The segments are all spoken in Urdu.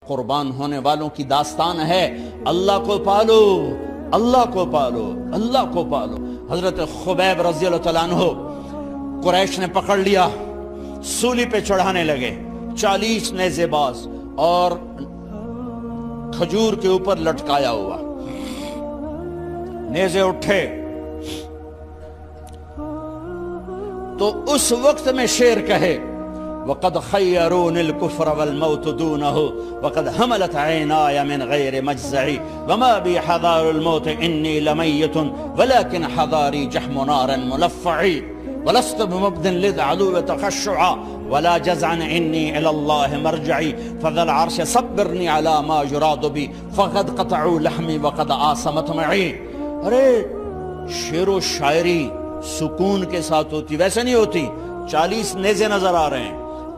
قربان ہونے والوں کی داستان ہے، اللہ کو پالو، اللہ کو پالو، اللہ کو پالو۔ حضرت خبیب رضی اللہ تعالیٰ عنہ قریش نے پکڑ لیا، سولی پہ چڑھانے لگے، 40 نیزے باز اور کھجور کے اوپر لٹکایا ہوا، نیزے اٹھے تو اس وقت میں شعر کہے وَقَدْ خَيَّرُونِ الْكُفْرَ وَالْمَوْتُ دُونَهُ وَقَدْ حَمَلَتْ عَيْنَايَ مِنْ غَيْرِ مَجْزَعِ وَمَا بِي حَذَارُ الْمَوْتِ إِنِّي لَمَيِّتٌ وَلَكِنْ حَذَارِي جَحْمُ نَارٍ مُلَفَّعِ وَلَسْتُ بِمُبْدٍ لِلْعَدُوِّ تَخَشُّعًا وَلَا جَزْعًا إِنِّي إِلَى اللَّهِ مَرْجِعِي فَذَا الْعَرْشِ صَبِّرْنِي عَلَى مَا يُرَادُ بِي فَقَدْ قَطَعُوا لَحْمِي وَقَدْ آسَمَتْ مَعِي۔ ارے شعر و شاعری سکون کے ساتھ ہوتی، ویسے نہیں ہوتی۔ 40 نیزے نظر آ رہے ہیں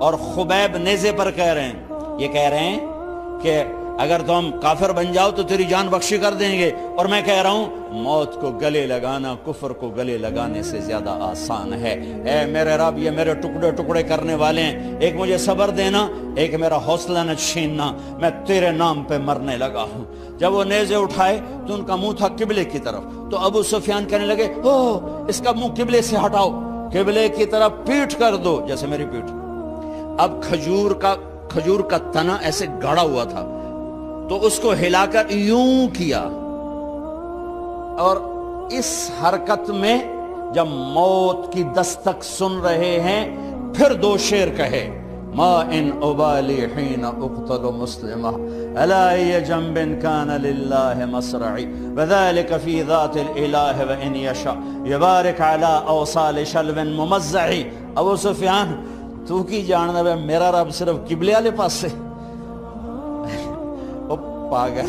اور خبیب نیزے پر کہہ رہے ہیں، یہ کہہ رہے ہیں کہ اگر تم کافر بن جاؤ تو تیری جان بخشی کر دیں گے، اور میں کہہ رہا ہوں موت کو گلے لگانا کفر کو گلے لگانے سے زیادہ آسان ہے۔ اے میرے رب، یہ میرے ٹکڑے ٹکڑے کرنے والے ہیں، ایک مجھے صبر دینا، ایک میرا حوصلہ نہ چھیننا، میں تیرے نام پہ مرنے لگا ہوں۔ جب وہ نیزے اٹھائے تو ان کا منہ تھا قبلے کی طرف، تو ابو سفیان کہنے لگے اس کا منہ قبلے سے ہٹاؤ، قبلے کی طرف پیٹ کر دو، جیسے میری پیٹ۔ اب کھجور کا تنا ایسے گاڑا ہوا تھا تو اس کو ہلا کر یوں کیا، اور اس حرکت میں جب موت کی دستک سن رہے ہیں پھر 2 شعر کہے ما ان ابالی حین اقتل مسلمہ الا ای جنب کان للہ مصرعی وذالک فی ذات الالہ وان یشاء یبارک علی اوصال شلو ممزعی۔ ابو سفیان تو کی جاننا ہے میرا رب صرف قبلے والے پاس سے؟ او پاگل،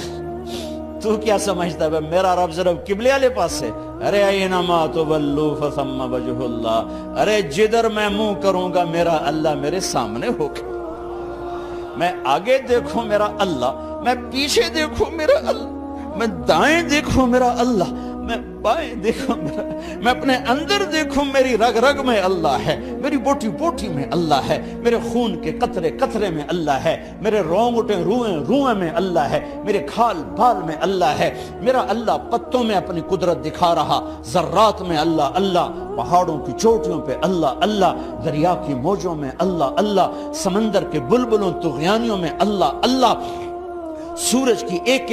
تو کیا سمجھتا ہے میرا رب صرف قبلے والے پاس سے؟ ارے اینما تولوا فثم وجہ اللہ، ارے جدھر میں منہ کروں گا میرا اللہ میرے سامنے ہوگا۔ میں آگے دیکھوں میرا اللہ، میں پیچھے دیکھوں میرا اللہ، میں دائیں دیکھوں میرا اللہ، میں بائیں دیکھوں میرا، میں اپنے اندر دیکھوں میری رگ رگ میں اللہ ہے، میری بوٹی بوٹی میں اللہ ہے، میرے خون کے قطرے قطرے میں اللہ ہے، میرے رونگٹے روئیں روئیں میں اللہ ہے، میرے کھال بال میں اللہ ہے، میرا اللہ پتوں میں اپنی قدرت دکھا رہا، ذرات میں اللہ اللہ، پہاڑوں کی چوٹیوں پہ اللہ اللہ، دریا کی موجوں میں اللہ اللہ، سمندر کے بلبلوں طغیانیوں میں اللہ اللہ، سورج کی ایک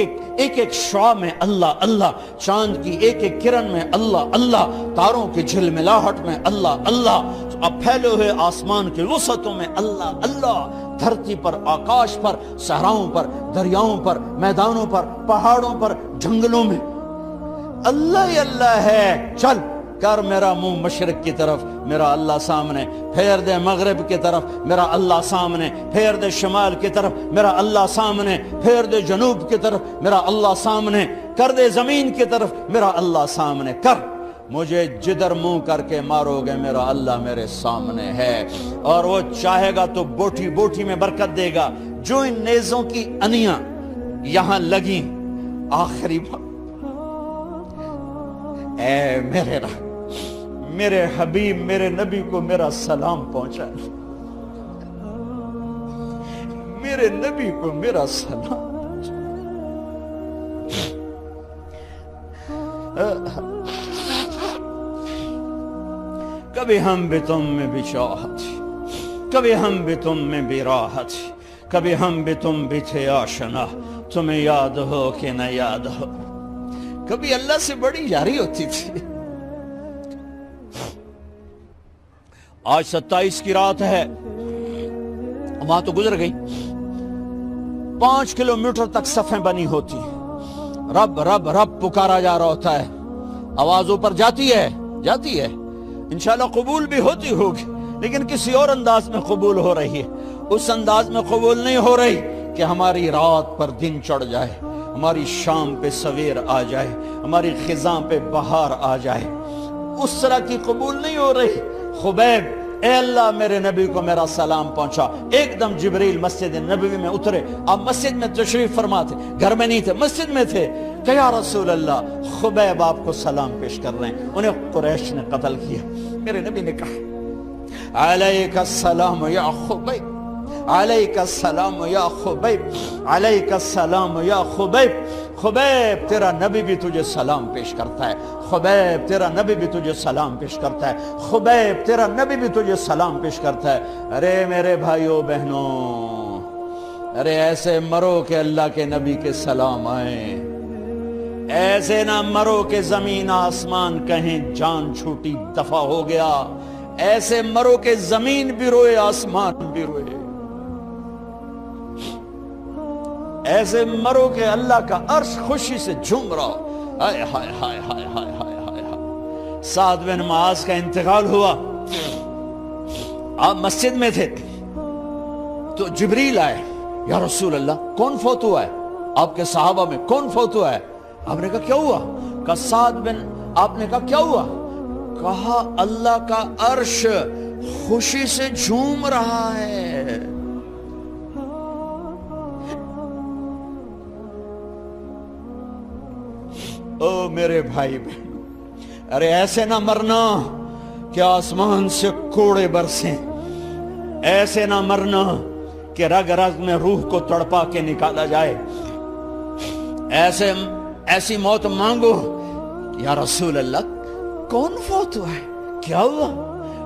ایک شعاع میں اللہ اللہ، چاند کی ایک ایک کرن میں اللہ اللہ، تاروں کی جھلملاہٹ میں اللہ اللہ، اب پھیلے ہوئے آسمان کے وسعتوں میں اللہ اللہ، دھرتی پر، آکاش پر، صحراؤں پر، دریاؤں پر، میدانوں پر، پہاڑوں پر، جنگلوں میں اللہ ہی اللہ ہے۔ چل کر میرا منہ مشرق کی طرف، میرا اللہ سامنے، پھیر دے مغرب کی طرف، میرا اللہ سامنے، پھیر دے شمال کی طرف، میرا اللہ سامنے، پھیر دے جنوب کی طرف، میرا اللہ سامنے، کر دے زمین کی طرف، میرا اللہ سامنے کر، مجھے جدھر منہ کر کے مارو گے میرا اللہ میرے سامنے ہے، اور وہ چاہے گا تو بوٹی بوٹی میں برکت دے گا۔ جو ان نیزوں کی انیاں یہاں لگیں، آخری بات، اے میرے رب، میرے حبیب میرے نبی کو میرا سلام پہنچا، میرے نبی کو میرا سلام پہنچا۔ کبھی ہم بھی تم میں بھی چاہت، کبھی ہم بھی تم میں بھی راحت، کبھی ہم بھی تم بھی تھے آشنا، تمہیں یاد ہو کہ نہ یاد ہو، کبھی اللہ سے بڑی یاری ہوتی تھی۔ آج 27 کی رات ہے، وہاں تو گزر گئی، 5 کلومیٹر تک صفیں بنی ہوتی، رب رب رب پکارا جا رہا ہوتا ہے، آواز اوپر جاتی ہے انشاءاللہ قبول بھی ہوتی ہوگی، لیکن کسی اور انداز میں قبول ہو رہی ہے، اس انداز میں قبول نہیں ہو رہی کہ ہماری رات پر دن چڑھ جائے، ہماری شام پہ سویر آ جائے، ہماری خزاں پہ بہار آ جائے، اس طرح کی قبول نہیں ہو رہی۔ خبیب، اے اللہ میرے نبی کو میرا سلام پہنچا۔ ایک دم جبریل مسجد نبوی میں اترے، آپ مسجد میں تشریف فرما تھے، گھر میں نہیں تھے، مسجد میں تھے، کہ یا رسول اللہ خبیب آپ کو سلام پیش کر رہے ہیں، انہیں قریش نے قتل کیا۔ میرے نبی نے کہا علیک السلام یا خبیب، علیک السلام یا خبیب، علیک السلام یا خبیب، خبیب تیرا نبی بھی تجھے سلام پیش کرتا ہے، خبیب تیرا نبی بھی تجھے سلام پیش کرتا ہے، خبیب تیرا نبی بھی تجھے سلام پیش کرتا ہے۔ ارے میرے بھائیوں بہنوں، ارے ایسے مرو کہ اللہ کے نبی کے سلام آئیں، ایسے نہ مرو کہ زمین آسمان کہیں جان چھوٹی دفع ہو گیا، ایسے مرو کہ زمین بھی روئے آسمان بھی روئے، ایسے مرو کہ اللہ کا عرش خوشی سے جھوم رہا ہو۔ ہائے ہائے ہائے ہائے ہائے ہائے ہائے ہائے۔ سعد بن معاذ کا انتقال ہوا، آپ مسجد میں تھے تو جبریل آئے، یا رسول اللہ کون فوت ہوا ہے؟ آپ کے صحابہ میں کون فوت ہوا ہے؟ آپ نے کہا کیا ہوا؟ کہا سعد بن، آپ نے کہا کیا ہوا؟ کہا اللہ کا عرش خوشی سے جھوم رہا ہے۔ او میرے بھائی بہن، ارے ایسے نہ مرنا کہ آسمان سے کوڑے برسیں، ایسے نہ مرنا کہ رگ رگ میں روح کو تڑپا کے نکالا جائے، ایسی موت مانگو۔ یا رسول اللہ کون فوت ہوا ہے؟ کیا ہوا؟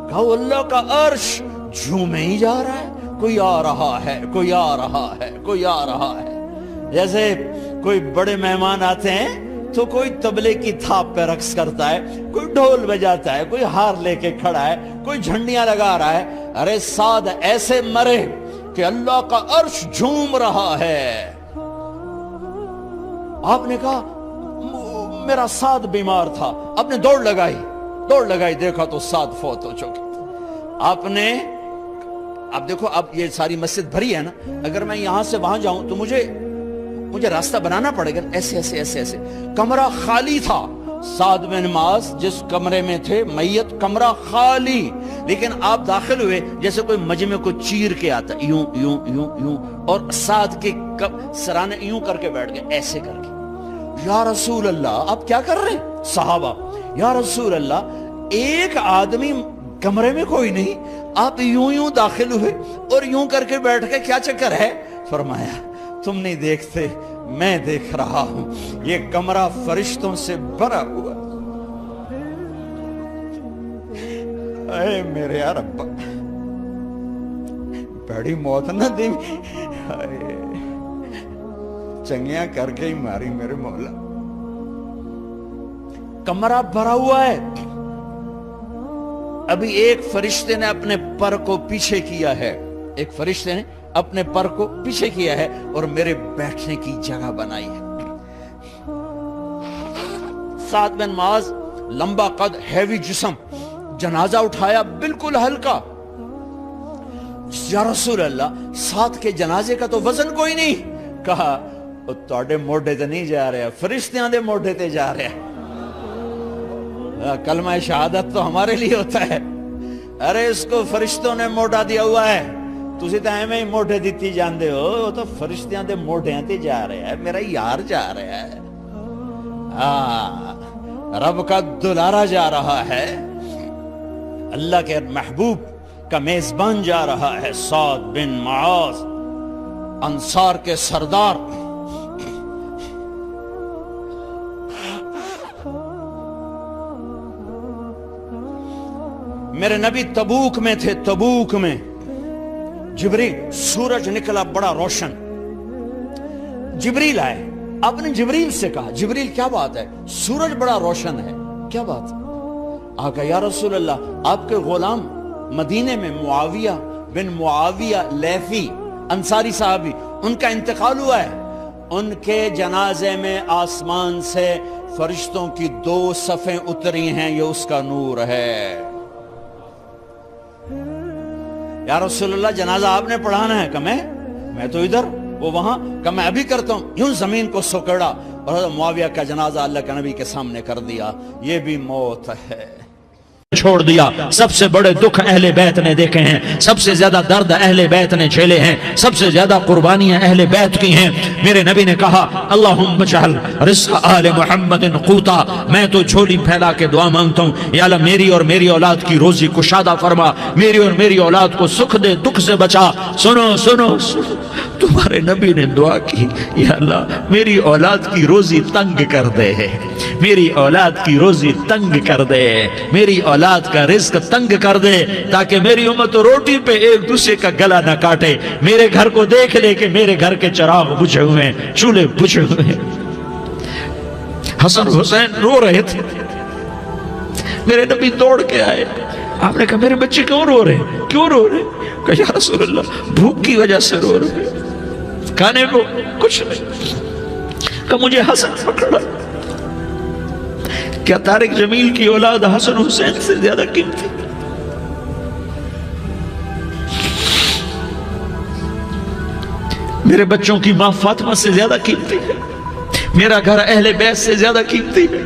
کہا اللہ کا عرش جھومے ہی جا رہا ہے، کوئی آ رہا ہے، کوئی آ رہا ہے، کوئی آ رہا ہے۔ جیسے کوئی بڑے مہمان آتے ہیں تو کوئی طبلے کی تھاپ پہ رقص کرتا ہے، کوئی ڈھول بجاتا ہے، کوئی ہار لے کے کھڑا ہے، کوئی جھنڈیاں لگا رہا ہے۔ ارے سعد ایسے مرے کہ اللہ کا عرش جھوم رہا ہے۔ آپ نے کہا میرا سعد بیمار تھا، آپ نے دوڑ لگائی، دیکھا تو سعد فوت ہو چکے۔ آپ دیکھو، اب یہ ساری مسجد بھری ہے نا، اگر میں یہاں سے وہاں جاؤں تو مجھے راستہ بنانا پڑے گا، ایسے۔ کمرہ خالی تھا، سعد بن معاذ جس کمرے میں تھے میت، کمرہ خالی، لیکن آپ داخل ہوئے جیسے کوئی مجمع کو چیر کے آتا، یوں یوں یوں یوں، اور سعد کے سرانے یوں کر کے بیٹھ گئے، ایسے کر کے۔ یا رسول اللہ آپ کیا کر رہے ہیں؟ صحابہ، یا رسول اللہ ایک آدمی کمرے میں کوئی نہیں، آپ یوں داخل ہوئے اور یوں کر کے بیٹھ کے، کیا چکر ہے؟ فرمایا تم نہیں دیکھتے، میں دیکھ رہا ہوں، یہ کمرہ فرشتوں سے بھرا ہوا۔ اے میرے رب، بڑی موت نہ دی، چنگیاں کر کے ہی ماری میرے مولا۔ کمرہ بھرا ہوا ہے، ابھی ایک فرشتے نے اپنے پر کو پیچھے کیا ہے، ایک فرشتے نے اپنے پر کو پیچھے کیا ہے اور میرے بیٹھنے کی جگہ بنائی ہے۔ سعد بن معاذ لمبا قد، ہیوی جسم، جنازہ اٹھایا بالکل ہلکا۔ یا رسول اللہ سعد کے جنازے کا تو وزن کوئی نہیں۔ کہا تواڈے موڈے تے نہیں جا رہا، فرشتیاں دے موڈے تے جا رہا۔ کلمہ شہادت تو ہمارے لیے ہوتا ہے، ارے اس کو فرشتوں نے موڈا دیا ہوا ہے، تسی تو ایویں ہی موڈے دیتی جاندے ہو، وہ تو فرشتیاں دے موڈیاں تے جا رہا ہے، میرا یار جا رہا ہے، رب کا دلارا جا رہا ہے، اللہ کے محبوب کا میزبان جا رہا ہے، سعد بن معاذ انصار کے سردار۔ میرے نبی تبوک میں تھے، تبوک میں جبریل، سورج نکلا بڑا روشن، جبریل آئے، آپ نے جبریل سے کہا جبریل کیا بات ہے، سورج بڑا روشن ہے، کیا بات ہے؟ آقا یا رسول اللہ آپ کے غلام مدینے میں معاویہ بن معاویہ لیثی انصاری صحابی، ان کا انتقال ہوا ہے، ان کے جنازے میں آسمان سے فرشتوں کی 2 صفیں اتری ہیں، یہ اس کا نور ہے۔ یا رسول اللہ جنازہ آپ نے پڑھانا ہے؟ کہ میں تو ادھر، وہ وہاں، کہ میں ابھی کرتا ہوں۔ یوں زمین کو سکڑا اور حضرت معاویہ کا جنازہ اللہ کے نبی کے سامنے کر دیا۔ یہ بھی موت ہے۔ چھوڑ دیا۔ سب سے بڑے دکھ اہل بیت نے دیکھے ہیں، سب سے زیادہ درد اہل بیت نے جھیلے ہیں، سب سے زیادہ قربانیاں اہل بیت کی ہیں۔ میرے نبی نے کہا اللہم اجعل رزق آل محمد قوتا، میں تو جھولی پھیلا کے دعا مانگتا ہوں، یا اللہ میری اور میری اولاد کی روزی کشادہ فرما، میری اور میری اولاد کو سکھ دے، دکھ سے بچا۔ سنو سنو سنو، تمہارے نبی نے دعا کی، یا اللہ میری اولاد کی روزی تنگ کر دے، میری اولاد کی روزی تنگ کر دے، میری اولاد کا رزق تنگ کر دے، تاکہ میری امت روٹی پہ ایک دوسرے کا گلا نہ کاٹے، میرے گھر کو دیکھ لے کہ میرے گھر کے چراغ بجھے ہوئے ہیں، چولہے بجھے ہوئے ہیں۔ حسن حسین رو رہے تھے، میرے نبی دوڑ کے آئے، آپ نے کہا میرے بچے کیوں رو رہے ہیں، کیوں رو رہے ہیں؟ کہا یا رسول اللہ بھوک کی وجہ سے رو رہے ہیں، کھانے کو کچھ نہیں۔ کہا مجھے حسن پکڑا۔ کیا طارق جمیل کی اولاد حسن حسین سے زیادہ قیمتی؟ میرے بچوں کی ماں فاطمہ سے زیادہ قیمتی ہے، میرا گھر اہل بیت سے زیادہ قیمتی ہے۔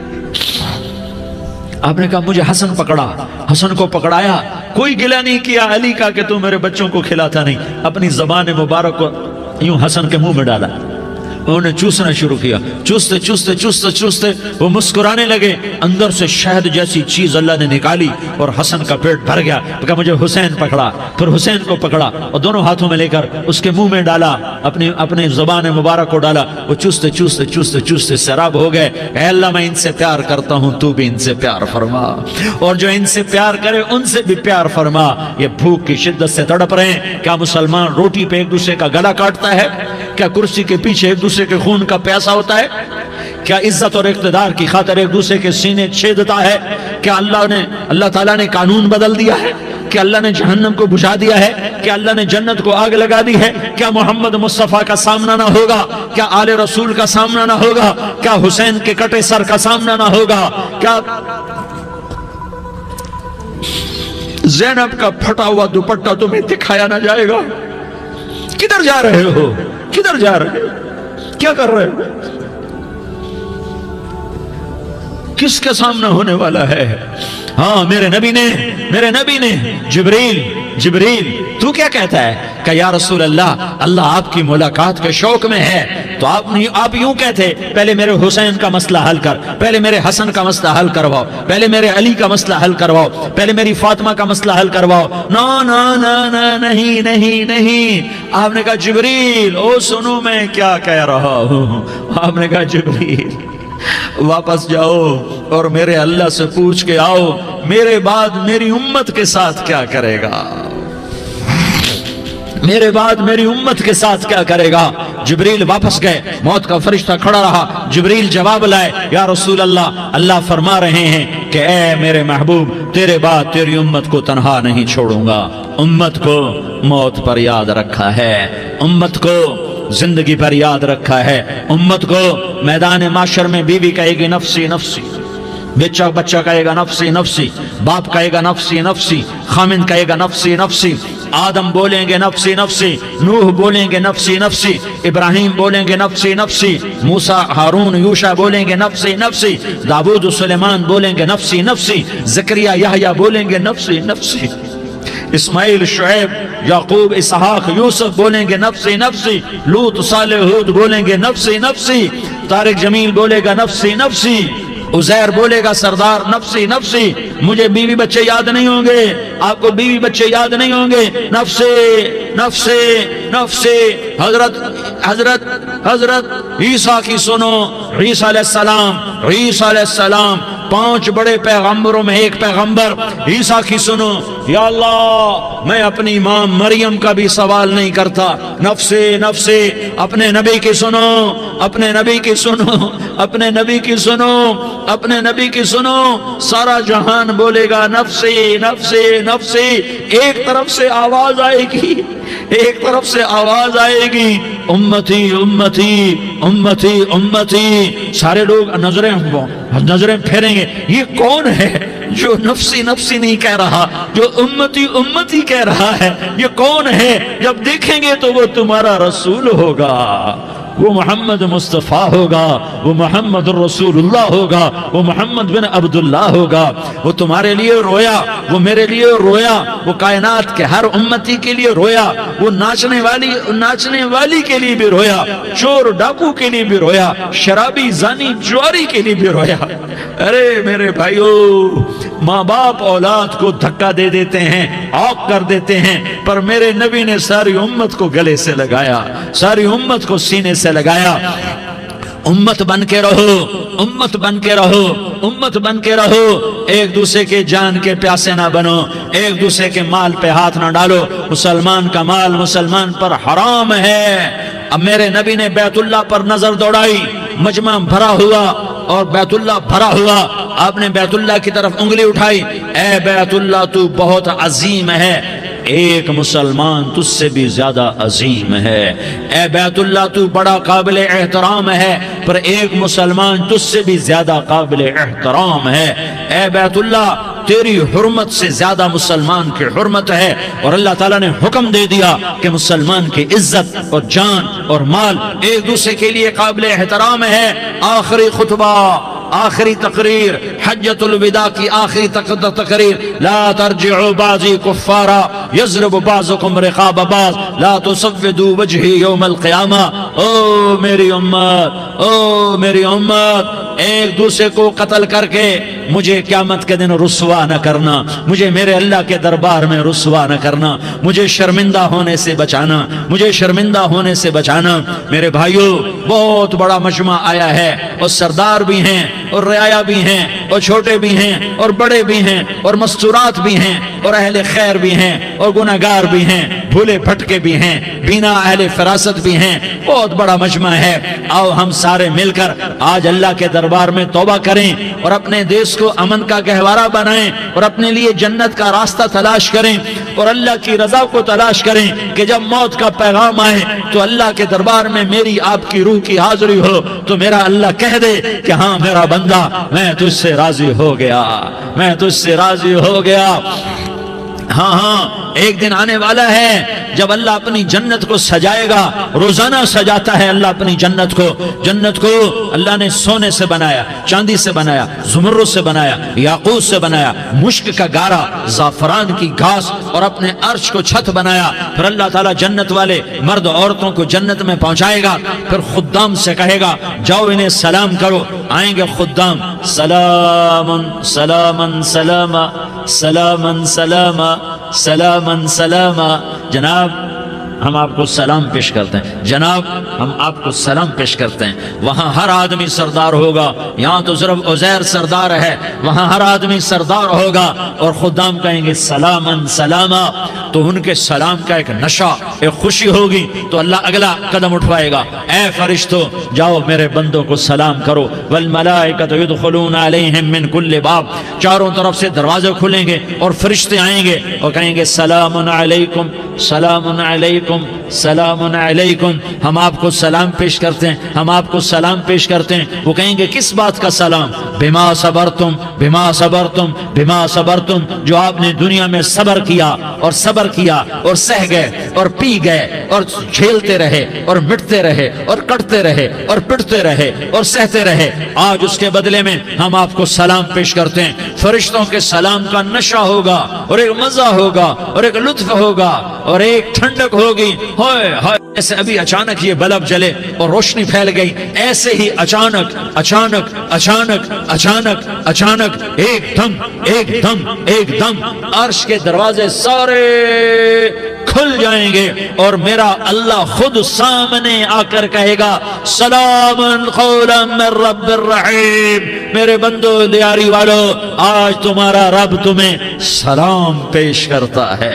آپ نے کہا مجھے حسن پکڑا، حسن کو پکڑایا، کوئی گلہ نہیں کیا علی کا کہ تو میرے بچوں کو کھلاتا نہیں، اپنی زبان مبارک کو یوں حسن کے منہ میں ڈالا، انہوں نے چوسنا شروع کیا، چوستے چوستے چوستے چوستے وہ مسکرانے لگے، اندر سے شہد جیسی چیز اللہ نے نکالی اور حسن کا پیٹ بھر گیا۔ کہا مجھے حسین پکڑا، پھر حسین کو پکڑا اور دونوں ہاتھوں میں لے کر اس کے منہ میں ڈالا، اپنی زبان مبارک کو ڈالا، وہ چوستے چوستے چوستے چوستے سیراب ہو گئے۔ اے اللہ میں ان سے پیار کرتا ہوں، تو بھی ان سے پیار فرما، اور جو ان سے پیار کرے ان سے بھی پیار فرما۔ یہ بھوک کی شدت سے تڑپ رہے ہیں، کیا مسلمان روٹی پہ ایک دوسرے کا گلا کاٹتا ہے؟ کیا کرسی کے پیچھے ایک دوسرے کے خون کا پیاسا ہوتا ہے؟ کیا عزت اور اقتدار کی خاطر ایک دوسرے کے سینے چھیدتا ہے؟ کیا اللہ تعالیٰ نے قانون بدل دیا ہے؟ کیا اللہ نے جہنم کو بجھا دیا ہے؟ کیا اللہ نے جنت کو آگ لگا دی ہے؟ کیا محمد مصطفیٰ کا سامنا نہ ہوگا؟ کیا آل رسول کا سامنا نہ ہوگا؟ کیا حسین کے کٹے سر کا سامنا نہ ہوگا؟ کیا زینب کا پھٹا ہوا دوپٹہ تمہیں دکھایا نہ جائے گا؟ کدھر جا رہے ہو؟ کدھر جا رہے ہو؟ کیا کر رہے ہو؟ کس کے سامنے ہونے والا ہے؟ ہاں میرے نبی نے جبریل تو کیا کہتا ہے؟ کہ یا رسول اللہ آپ کی ملاقات کے شوق میں ہے، تو آپ یوں کہتے پہلے میرے حسین کا مسئلہ حل کر، پہلے میرے حسن کا مسئلہ حل کرواؤ، پہلے میرے علی کا مسئلہ حل کرواؤ، پہلے میری فاطمہ کا مسئلہ حل کرواؤ۔ نہیں۔ آپ نے کہا جبریل او سنو میں کیا کہہ رہا ہوں۔ آپ نے کہا جبریل واپس جاؤ اور میرے اللہ سے پوچھ کے آؤ میرے بعد میری امت کے ساتھ کیا کرے گا، میرے بعد میری امت کے ساتھ کیا کرے گا۔ جبریل واپس گئے، موت کا فرشتہ کھڑا رہا، جبریل جواب لائے، یا رسول اللہ فرما رہے ہیں کہ اے میرے محبوب تیرے بعد تیری امت کو تنہا نہیں چھوڑوں گا، امت کو موت پر یاد رکھا ہے، امت کو زندگی پر یاد رکھا ہے، امت کو میدان معاشر میں بیوی کہے گی نفسی نفسی، بچہ کہے گا نفسی نفسی، باپ کہے گا نفسی نفسی، خامن کہے گا نفسی نفسی، آدم بولیں گے نفسی نفسی، نوح بولیں گے نفسی نفسی، ابراہیم بولیں گے نفسی نفسی، موسیٰ ہارون یوشع بولیں گے نفسی نفسی، داؤد سلیمان بولیں گے نفسی نفسی، زکریا یحییٰ بولیں گے نفسی نفسی، اسماعیل شعیب یعقوب اسحاق یوسف بولیں گے نفسی نفسی، لوط صالح ہود بولیں گے نفسی نفسی، طارق جمیل بولے گا نفسی نفسی، عزیر بولے گا سردار نفسی نفسی، مجھے بیوی بچے یاد نہیں ہوں گے، آپ کو بیوی بچے یاد نہیں ہوں گے، نفسی نفسی نفسی۔ حضرت عیسیٰ کی سنو، عیسیٰ علیہ السلام 5 بڑے پیغمبروں میں ایک پیغمبر عیسیٰ کی سنو، یا اللہ میں اپنی ماں مریم کا بھی سوال نہیں کرتا، نفسی نفسی، اپنے نبی کی سنو، اپنے نبی کی سنو، اپنے نبی کی سنو، اپنے نبی کی سنو، سارا جہان بولے گا نفسی نفسی نفسی، ایک طرف سے آواز آئے گی، ایک طرف سے آواز آئے گی امتی امتی امتی امتی، سارے لوگ نظریں پھیریں گے، یہ کون ہے جو نفسی نفسی نہیں کہہ رہا، جو امتی امتی کہہ رہا ہے، یہ کون ہے؟ جب دیکھیں گے تو وہ تمہارا رسول ہوگا، وہ محمد مصطفیٰ ہوگا، وہ محمد رسول اللہ ہوگا، وہ محمد بن عبداللہ ہوگا۔ وہ تمہارے لیے رویا، وہ میرے لیے رویا، وہ کائنات کے ہر امتی کے لیے رویا، وہ ناچنے والی کے لیے بھی رویا، چور ڈاکو کے لیے بھی رویا، شرابی زانی جواری کے لیے بھی رویا۔ ارے میرے بھائیو، ماں باپ اولاد کو دھکا دے دیتے ہیں، عوق کر دیتے ہیں، پر میرے نبی نے ساری امت کو گلے سے لگایا، ساری امت کو سینے سے لگایا۔ امت بن کے رہو، امت بن کے رہو، امت بن کے رہو، ایک دوسرے کے جان کے پیاسے نہ بنو، ایک دوسرے کے مال پہ ہاتھ نہ ڈالو۔ مسلمان کا مال مسلمان پر حرام ہے۔ اب میرے نبی نے بیت اللہ پر نظر دوڑائی، مجمع بھرا ہوا اور بیت اللہ بھرا ہوا، آپ نے بیت اللہ کی طرف انگلی اٹھائی، اے بیت اللہ تو بہت عظیم ہے، ایک مسلمان تجھ سے بھی زیادہ عظیم ہے۔ اے بیت اللہ تو بڑا قابل احترام ہے، پر ایک مسلمان تجھ سے بھی زیادہ قابل احترام ہے۔ اے بیت اللہ تیری حرمت سے زیادہ مسلمان کی حرمت ہے، اور اللہ تعالیٰ نے حکم دے دیا کہ مسلمان کی عزت اور جان اور مال ایک دوسرے کے لیے قابل احترام ہے۔ آخری خطبہ، آخری تقریر، حجۃ الوداع کی آخری تقریر، لا ترجعوا بعضی کفارا یضرب بعضکم رقاب بعض لا تسودوا وجہی یوم القیامہ۔ او میری امت، او میری امت، ایک دوسرے کو قتل کر کے مجھے قیامت کے دن رسوا نہ کرنا، مجھے میرے اللہ کے دربار میں رسوا نہ کرنا، مجھے شرمندہ ہونے سے بچانا، مجھے شرمندہ ہونے سے بچانا۔ میرے بھائیو، بہت بڑا مجمع آیا ہے، اور سردار بھی ہیں اور رعایا بھی ہیں اور چھوٹے بھی ہیں اور بڑے بھی ہیں اور مستورات بھی ہیں اور اہل خیر بھی ہیں اور گناہگار بھی ہیں، بھولے بھٹکے بھی ہیں، بینا اہل فراست بھی ہیں، بہت بڑا مجمع ہے۔ آؤ ہم سارے مل کر آج اللہ کے دربار میں توبہ کریں اور اپنے دیش کو امن کا گہوارہ بنائیں اور اپنے لیے جنت کا راستہ تلاش کریں اور اللہ کی رضا کو تلاش کریں کہ جب موت کا پیغام آئے تو اللہ کے دربار میں میری آپ کی روح کی حاضری ہو تو میرا اللہ کہہ دے کہ ہاں میرا بندہ، میں تجھ سے راضی ہو گیا، میں تجھ سے راضی ہو گیا۔ ہاں ہاں، ایک دن آنے والا ہے جب اللہ اپنی جنت کو سجائے گا، روزانہ سجاتا ہے اللہ اپنی جنت کو۔ جنت کو اللہ نے سونے سے بنایا، چاندی سے بنایا، زمرد سے بنایا، یاقوت سے بنایا، مشک کا گارا، زعفران کی گھاس اور اپنے عرش کو چھت بنایا۔ پھر اللہ تعالیٰ جنت والے مرد عورتوں کو جنت میں پہنچائے گا، پھر خدام سے کہے گا جاؤ انہیں سلام کرو۔ آئیں گے خدام، سلام سلام سلام سلام سلام سلام سلام، جناب ہم آپ کو سلام پیش کرتے ہیں، جناب ہم آپ کو سلام پیش کرتے ہیں۔ وہاں ہر آدمی سردار ہوگا، یہاں تو صرف عزیر سردار ہے، وہاں ہر آدمی سردار ہوگا، اور خدام کہیں گے سلامن سلاما، تو ان کے سلام کا ایک نشہ، ایک خوشی ہوگی، تو اللہ اگلا قدم اٹھوائے گا، اے فرشتوں جاؤ میرے بندوں کو سلام کرو۔ والملائکۃ یدخلون علیہم من کل باب، چاروں طرف سے دروازے کھلیں گے اور فرشتے آئیں گے اور کہیں گے سلام علیکم سلام علیکم سلام علیکم، ہم آپ کو سلام پیش کرتے ہیں، ہم آپ کو سلام پیش کرتے ہیں۔ وہ کہیں گے کس بات کا سلام؟ بما صبرتم بما صبرتم بما صبرتم، جو آپ نے دنیا میں صبر کیا اور صبر کیا اور سہ گئے اور پی گئے اور جھیلتے رہے اور مٹتے رہے اور کٹتے رہے اور پٹتے رہے اور سہتے رہے، آج اس کے بدلے میں ہم آپ کو سلام پیش کرتے ہیں۔ فرشتوں کے سلام کا نشہ ہوگا اور ایک مزہ ہوگا اور ایک لطف ہوگا اور ایک ٹھنڈک ہوگی۔ ہوئے ہوئے، ایسے ابھی اچانک یہ بلب جلے اور روشنی پھیل گئی، ایسے ہی اچانک اچانک اچانک اچانک اچانک ایک دم ایک دم ایک دم عرش کے دروازے سارے کھل جائیں گے اور میرا اللہ خود سامنے آ کر کہے گا سلام قولا من رب الرحیم، میرے بندو دیاری والو، آج تمہارا رب تمہیں سلام پیش کرتا ہے،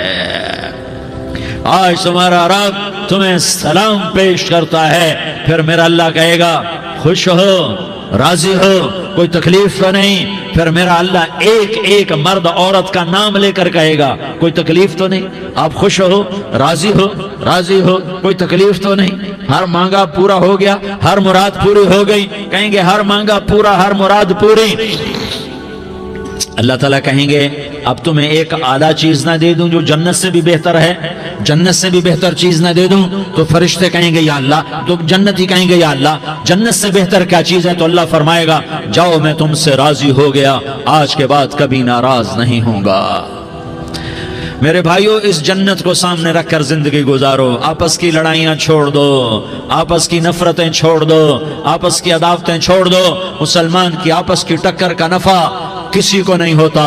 آج تمہارا رب تمہیں سلام پیش کرتا ہے۔ پھر میرا اللہ کہے گا خوش ہو، راضی ہو، کوئی تکلیف تو نہیں؟ پھر میرا اللہ ایک ایک مرد عورت کا نام لے کر کہے گا کوئی تکلیف تو نہیں؟ آپ خوش ہو، راضی ہو، راضی ہو، کوئی تکلیف تو نہیں؟ ہر مانگا پورا ہو گیا، ہر مراد پوری ہو گئی؟ کہیں گے ہر مانگا پورا، ہر مراد پوری۔ اللہ تعالیٰ کہیں گے اب تمہیں ایک اعلیٰ چیز نہ دے دوں جو جنت سے بھی بہتر ہے؟ جنت سے بھی بہتر چیز نہ دے دوں تو فرشتے کہیں گے یا اللہ، تو جنتی کہیں گے یا اللہ جنت سے بہتر کیا چیز ہے؟ تو اللہ فرمائے گا جاؤ میں تم سے راضی ہو گیا، آج کے بعد کبھی ناراض نہیں ہوں گا۔ میرے بھائیو، اس جنت کو سامنے رکھ کر زندگی گزارو، آپس کی لڑائیاں چھوڑ دو، آپس کی نفرتیں چھوڑ دو، آپس کی عداوتیں چھوڑ دو۔ مسلمان کی آپس کی ٹکر کا نفع کسی کو نہیں ہوتا،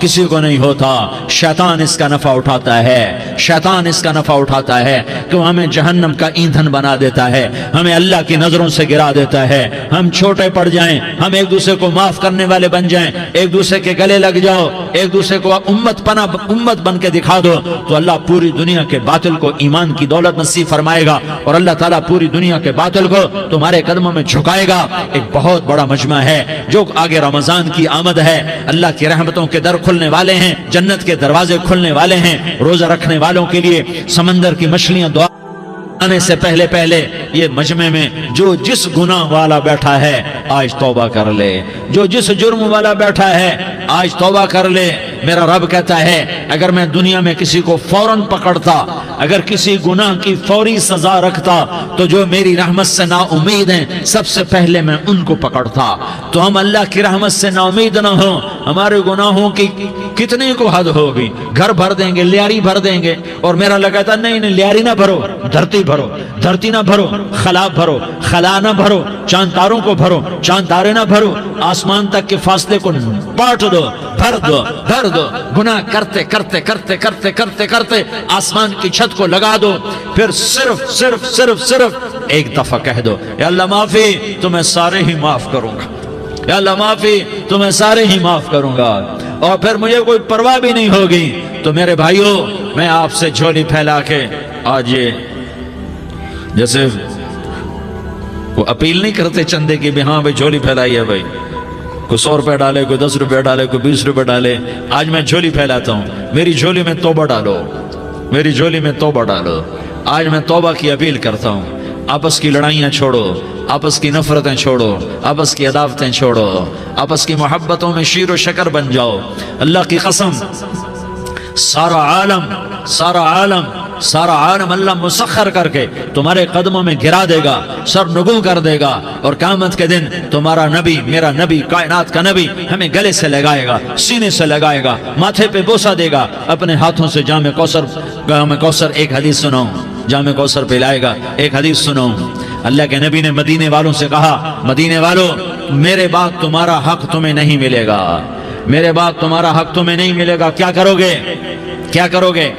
کسی کو نہیں ہوتا۔ شیطان اس کا نفع اٹھاتا ہے، شیطان اس کا نفع اٹھاتا ہے کہ وہ ہمیں جہنم کا ایندھن بنا دیتا ہے، ہمیں اللہ کی نظروں سے گرا دیتا ہے، ہم چھوٹے پڑ جائیں، ہم ایک دوسرے کو معاف کرنے والے بن جائیں، ایک دوسرے کے گلے لگ جاؤ، ایک دوسرے کو امت بن کے دکھا دو، تو اللہ پوری دنیا کے باطل کو ایمان کی دولت نصیب فرمائے گا، اور اللہ تعالیٰ پوری دنیا کے باطل کو تمہارے قدموں میں جھکائے گا۔ ایک بہت بڑا مجمع ہے جو آگے رمضان کی آمد ہے، اللہ کی رحمتوں کے در کھلنے والے ہیں، جنت کے دروازے کھلنے والے ہیں، روزہ رکھنے والوں کے لیے سمندر کی مچھلیاں دعا آنے سے پہلے یہ مجمع میں جو جس گناہ والا بیٹھا ہے آج توبہ کر لے، جو جس جرم والا بیٹھا ہے آج توبہ کر لے۔ میرا رب کہتا ہے اگر میں دنیا میں کسی کو فوراً پکڑتا، اگر کسی گناہ کی فوری سزا رکھتا تو جو میری رحمت سے نا امید ہیں سب سے پہلے میں ان کو پکڑتا۔ تو ہم اللہ کی رحمت سے نا امید نہ ہوں، ہمارے گناہوں کی کتنے کو حد ہوگی، گھر بھر دیں گے، لیاری بھر دیں گے، اور میرا لگتا نہیں لیاری نہ بھرو، دھرتی بھرو، دھرتی نہ بھرو، خلا بھرو، خلا نہ بھرو، چاند تاروں کو بھرو، چاند تارے نہ بھرو، آسمان تک کے فاصلے کو بانٹ دو، بھر دو، بھر دو، گناہ کرتے کرتے کرتے کرتے کرتے کرتے آسمان کی چھت کو لگا دو، پھر صرف صرف صرف صرف ایک دفعہ کہہ دو یا اللہ معافی، تو میں سارے ہی معاف کروں گا، یا اللہ معافی، تو میں سارے ہی معاف کروں گا، اور پھر مجھے کوئی پرواہ بھی نہیں ہوگی۔ تو میرے بھائیوں، میں آپ سے جھولی پھیلا کے آج یہ جیسے وہ اپیل نہیں کرتے چندے کی بھی ہاں بھائی جھولی پھیلائی ہے، بھائی کوئی 100 روپے ڈالے، کوئی 10 روپے ڈالے، کوئی 20 روپے ڈالے، آج میں جھولی پھیلاتا ہوں، میری جھولی میں توبہ ڈالو، میری جھولی میں توبہ ڈالو۔ آج میں توبہ کی اپیل کرتا ہوں، آپس کی لڑائیاں چھوڑو، آپس کی نفرتیں چھوڑو، آپس کی عداوتیں چھوڑو، آپس کی محبتوں میں شیر و شکر بن جاؤ۔ اللہ کی قسم، سارا عالم اللہ مسخر کر کے تمہارے قدموں میں گرا دے گا، سر نگوں کر دے گا، اور قیامت کے دن تمہارا نبی، میرا نبی، کائنات کا نبی ہمیں گلے سے لگائے گا، سینے سے لگائے گا، ماتھے پہ بوسہ دے گا، اپنے ہاتھوں سے جام کوثر ایک حدیث سناؤں، جام کوثر پلائے گا، ایک حدیث سناؤں۔ اللہ کے نبی نے مدینے والوں سے کہا، مدینے والوں میرے بعد تمہارا حق تمہیں نہیں ملے گا، میرے بعد تمہارا حق تمہیں نہیں ملے گا، کیا کرو گے، کیا کرو گے؟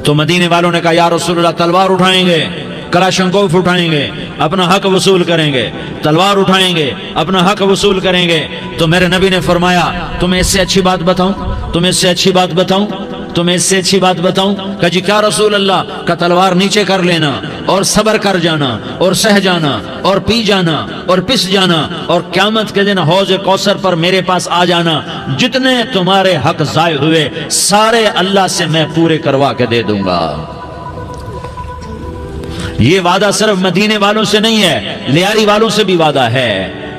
تو مدینے والوں نے کہا یا رسول اللہ تلوار اٹھائیں گے، کلاشنکوف اٹھائیں گے، اپنا حق وصول کریں گے، تلوار اٹھائیں گے، اپنا حق وصول کریں گے۔ تو میرے نبی نے فرمایا تمہیں اس سے اچھی بات بتاؤں، تمہیں اس سے اچھی بات بتاؤں، تمہیں اس سے اچھی بات بتاؤں؟ کہا جی کیا رسول اللہ؟ کا تلوار نیچے کر لینا اور صبر کر جانا اور سہ جانا اور پی جانا اور پس جانا، اور قیامت کے دن حوض کوثر پر میرے پاس آ جانا، جتنے تمہارے حق ضائع ہوئے سارے اللہ سے میں پورے کروا کے دے دوں گا۔ یہ وعدہ صرف مدینے والوں سے نہیں ہے، لیاری والوں سے بھی وعدہ ہے،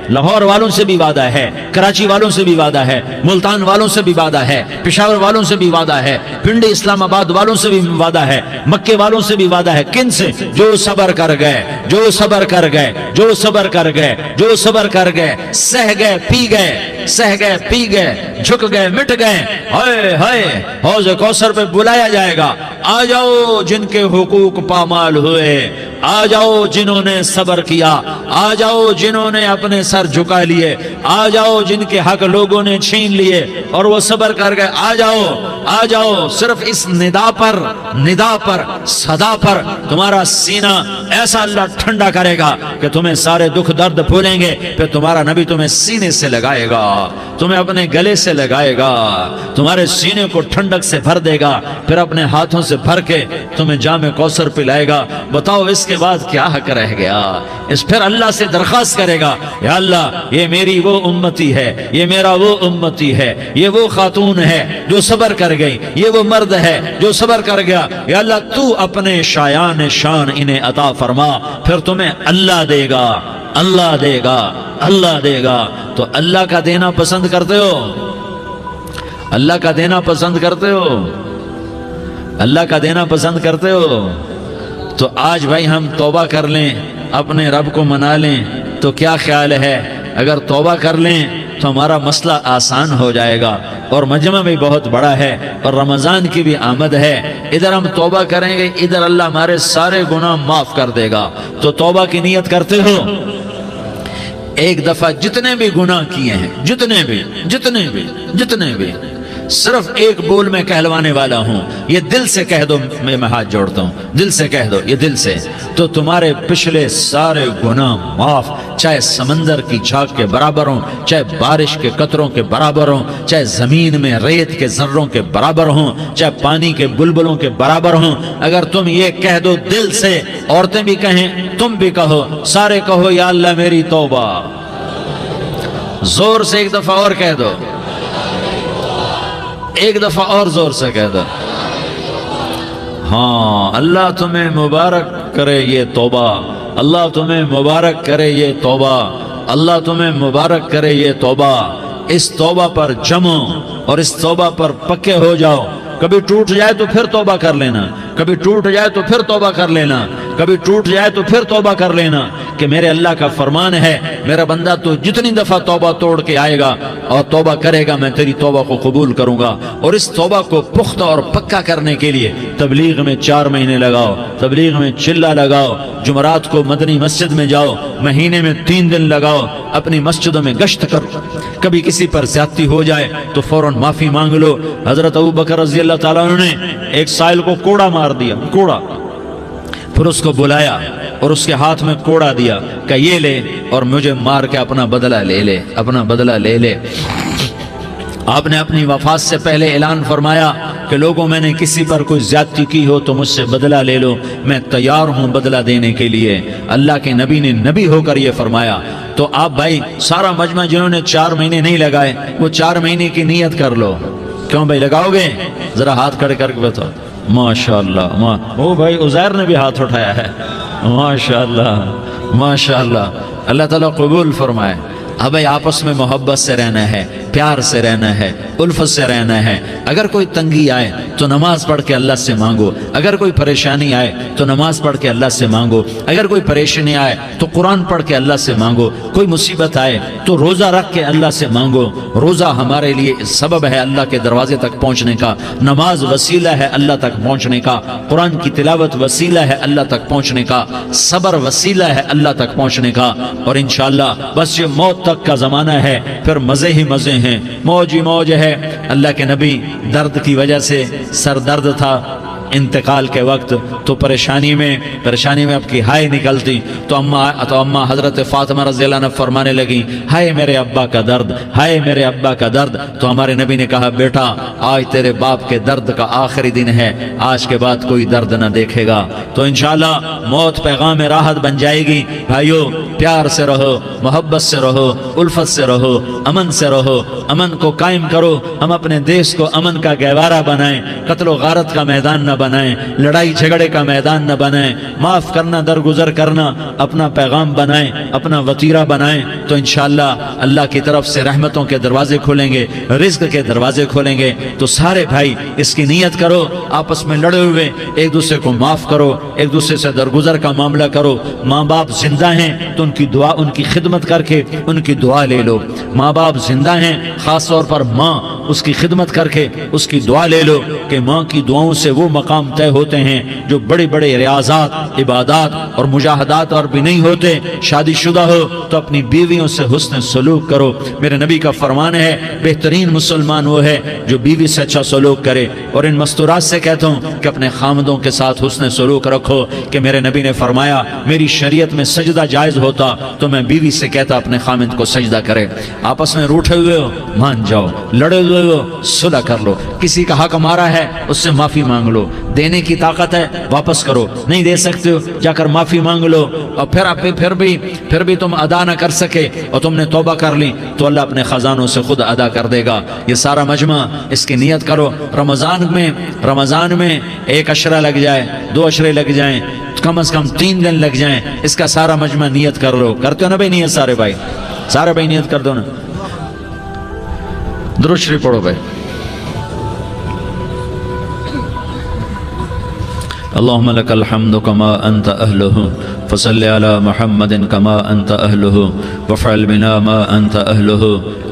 لاہور والوں سے بھی وعدہ ہے، کراچی والوں سے بھی وعدہ ہے، ملتان والوں سے بھی وعدہ ہے، پشاور والوں سے بھی وعدہ ہے، پنڈی اسلام آباد والوں سے بھی وعدہ ہے، مکے والوں سے بھی وعدہ ہے۔ کن سے؟ جو صبر کر گئے، جو صبر کر گئے، جو صبر کر گئے، جو صبر کر گئے، سہ گئے پی گئے، سہ گئے پی گئے، جھک گئے مٹ گئے، ہائے ہائے حوض کوثر پہ بلایا جائے گا، آ جاؤ جن کے حقوق پامال ہوئے، آ جاؤ جنہوں نے صبر کیا، آ جاؤ جنہوں نے اپنے سر جھکا لیے، آ جاؤ جن کے حق لوگوں نے چھین لیے اور وہ صبر کر گئے، آ جاؤ آ جاؤ۔ صرف اس ندا پر صدا پر تمہارا سینہ ایسا اللہ ٹھنڈا کرے گا کہ تمہیں سارے دکھ درد بھولیں گے، پھر تمہارا نبی تمہیں سینے سے لگائے گا، تمہیں اپنے گلے سے لگائے گا، تمہارے سینے کو ٹھنڈک سے بھر دے گا، پھر اپنے ہاتھوں سے بھر کے تمہیں جام کوثر پلائے گا۔ بتاؤ اس کے بعد کیا حق رہ گیا؟ اس پھر اللہ سے درخواست کرے گا، یا اللہ یہ میری وہ امتی ہے، یہ میرا وہ امتی ہے، یہ وہ خاتون ہے جو صبر کر گئی، یہ وہ مرد ہے جو صبر کر گیا، یا اللہ تو اپنے شایان شان انہیں عطا فرما، پھر تمہیں اللہ دے گا، اللہ دے گا، اللہ دے گا۔ تو اللہ کا دینا پسند کرتے ہو؟ اللہ کا دینا پسند کرتے ہو؟ اللہ کا دینا پسند کرتے ہو؟ تو آج بھائی ہم توبہ کر لیں، اپنے رب کو منا لیں، تو کیا خیال ہے اگر توبہ کر لیں تو ہمارا مسئلہ آسان ہو جائے گا، اور مجمع بھی بہت بڑا ہے اور رمضان کی بھی آمد ہے، ادھر ہم توبہ کریں گے، ادھر اللہ ہمارے سارے گناہ معاف کر دے گا۔ تو توبہ کی نیت کرتے ہو؟ ایک دفعہ جتنے بھی گناہ کیے ہیں، جتنے بھی صرف ایک بول میں کہلوانے والا ہوں، یہ دل سے کہہ دو، میں ہاتھ جوڑتا ہوں، دل سے کہہ دو، یہ دل سے، تو تمہارے پچھلے سارے گناہ معاف، چاہے سمندر کی جھاگ کے برابر ہوں، چاہے بارش کے قطروں کے برابر ہوں، چاہے زمین میں ریت کے ذروں کے برابر ہوں، چاہے پانی کے بلبلوں کے برابر ہوں۔ اگر تم یہ کہہ دو دل سے، عورتیں بھی کہیں، تم بھی کہو، سارے کہو یا اللہ میری توبہ، زور سے ایک دفعہ اور کہہ دو، ایک دفعہ اور زور سے کہہ دو۔ ہاں، اللہ تمہیں مبارک کرے یہ توبہ، اللہ تمہیں مبارک کرے یہ توبہ، اللہ تمہیں مبارک کرے یہ توبہ۔ اس توبہ پر جمو اور اس توبہ پر پکے ہو جاؤ۔ کبھی ٹوٹ جائے تو پھر توبہ کر لینا، کبھی ٹوٹ جائے تو پھر توبہ کر لینا، کبھی ٹوٹ جائے تو پھر توبہ کر لینا، کہ میرے اللہ کا فرمان ہے، میرا بندہ تو جتنی دفعہ توبہ توڑ کے آئے گا اور توبہ کرے گا، میں تیری توبہ کو قبول کروں گا۔ اور اس توبہ کو پختہ اور پکا کرنے کے لیے تبلیغ میں 4 مہینے لگاؤ، تبلیغ میں چلہ لگاؤ، جمعرات کو مدنی مسجد میں جاؤ، مہینے میں 3 دن لگاؤ، اپنی مسجدوں میں گشت کرو، کبھی کسی پر زیادتی ہو جائے تو فوراً معافی مانگ لو۔ حضرت ابوبکر رضی اللہ تعالیٰ عنہ نے ایک سائل کو کوڑا مار دیا، کوڑا، پھر اس کو بلایا اور اس کے ہاتھ میں کوڑا دیا کہ یہ لے اور مجھے مار کے اپنا بدلہ لے لے، اپنا بدلہ لے لے۔ آپ نے اپنی وفات سے پہلے اعلان فرمایا کہ لوگوں میں نے کسی پر کوئی زیادتی کی ہو تو مجھ سے بدلہ لے لو، میں تیار ہوں بدلہ دینے کے لیے۔ اللہ کے نبی نے نبی ہو کر یہ فرمایا۔ تو آپ بھائی سارا مجمع جنہوں نے 4 مہینے نہیں لگائے، وہ 4 مہینے کی نیت کر لو۔ کیوں بھائی لگاؤ گے؟ ذرا ہاتھ کھڑے کر کے بتاؤ۔ ماشاءاللہ، وہ بھائی عزیر نے بھی ہاتھ اٹھایا ہے، ماشاءاللہ ماشاءاللہ، اللہ تعالیٰ قبول فرمائے۔ اب آپس میں محبت سے رہنا ہے، پیار سے رہنا ہے، الفت سے رہنا ہے۔ اگر کوئی تنگی آئے تو نماز پڑھ کے اللہ سے مانگو، اگر کوئی پریشانی آئے تو نماز پڑھ کے اللہ سے مانگو، اگر کوئی پریشانی آئے تو قرآن پڑھ کے اللہ سے مانگو، کوئی مصیبت آئے تو روزہ رکھ کے اللہ سے مانگو۔ روزہ ہمارے لیے سبب ہے اللہ کے دروازے تک پہنچنے کا، نماز وسیلہ ہے اللہ تک پہنچنے کا، قرآن کی تلاوت وسیلہ ہے اللہ تک پہنچنے کا، صبر وسیلہ ہے اللہ تک پہنچنے کا۔ اور انشاءاللہ بس یہ موت تک کا زمانہ ہے، پھر مزے ہی مزے ہیں، موج ہی موج ہے۔ اللہ کے نبی درد کی وجہ سے سر درد تھا انتقال کے وقت، تو پریشانی میں اب کی ہائے نکلتی تو اماں حضرت فاطمہ رضی اللہ عنہ فرمانے لگی، ہائے میرے ابا کا درد، ہائے میرے ابا کا درد۔ تو ہمارے نبی نے کہا، بیٹا آج تیرے باپ کے درد کا آخری دن ہے، آج کے بعد کوئی درد نہ دیکھے گا۔ تو انشاءاللہ موت پیغام راحت بن جائے گی۔ بھائیو پیار سے رہو، محبت سے رہو، الفت سے رہو، امن سے رہو، امن کو قائم کرو۔ ہم اپنے دیش کو امن کا گہوارہ بنائیں، قتل و غارت کا میدان نہ بنائیں، لڑائی جھگڑے کا میدان نہ بنائیں، معاف کرنا درگزر کرنا اپنا پیغام بنائیں، اپنا وتیرہ بنائیں۔ تو انشاءاللہ اللہ کی طرف سے رحمتوں کے دروازے کھولیں گے، رزق کے دروازے کھولیں گے۔ تو سارے بھائی اس کی نیت کرو، آپس میں لڑے ہوئے ایک دوسرے کو معاف کرو، ایک دوسرے سے درگزر کا معاملہ کرو۔ ماں باپ زندہ ہیں تو ان کی دعا، ان کی خدمت کر کے ان کی دعا لے لو۔ ماں باپ زندہ ہیں، خاص طور پر ماں، اس کی خدمت کر کے اس کی دعا لے لو، کہ ماں کی دعاؤں سے وہ مقام طے ہوتے ہیں جو بڑے بڑے ریاضات، عبادات اور مجاہدات اور بھی نہیں ہوتے۔ شادی شدہ ہو تو اپنی بیویوں سے حسن سلوک کرو۔ میرے نبی کا فرمان ہے، بہترین مسلمان وہ ہے جو بیوی سے اچھا سلوک کرے۔ اور ان مستورات سے کہتا ہوں کہ اپنے خامدوں کے ساتھ حسن سلوک رکھو، کہ میرے نبی نے فرمایا میری شریعت میں سجدہ جائز ہوتا تو میں بیوی سے کہتا اپنے خامد کو سجدہ کرے۔ آپس میں روٹھے ہوئے ہو مان جاؤ، لڑے ہوئے ہو صلح کر لو، کسی کا حق مارا ہے اس سے معافی مانگ لو، دینے کی طاقت ہے واپس کرو، نہیں دے سکتے ہو جا کر معافی مانگ لو۔ اور پھر بھی تم ادا نہ کر سکے اور تم نے توبہ کر لی تو اللہ اپنے خزانوں سے خود ادا کر دے گا۔ یہ سارا مجمع اس کی نیت کرو۔ رمضان میں 1 عشرہ لگ جائے، 2 عشرے لگ جائیں، کم از کم 3 دن لگ جائیں، اس کا سارا مجمع نیت کر لو۔ کرتے ہو نا بھائی نیت؟ سارے بھائی نیت کر دو نا۔ درود شریف پڑھو بھائی۔ اللهم لك الحمد كما أنت أهله فصل على محمد كما أنت أهله وافعل بنا ما أنت أهله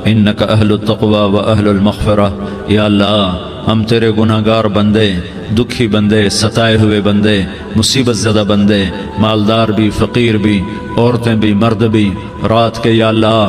إنك أهل التقوى وأهل المغفرة. یا اللہ ہم تیرے گناہگار بندے، دکھی بندے، ستائے ہوئے بندے، مصیبت زدہ بندے، مالدار بھی، فقیر بھی، عورتیں بھی، مرد بھی، رات کے یا اللہ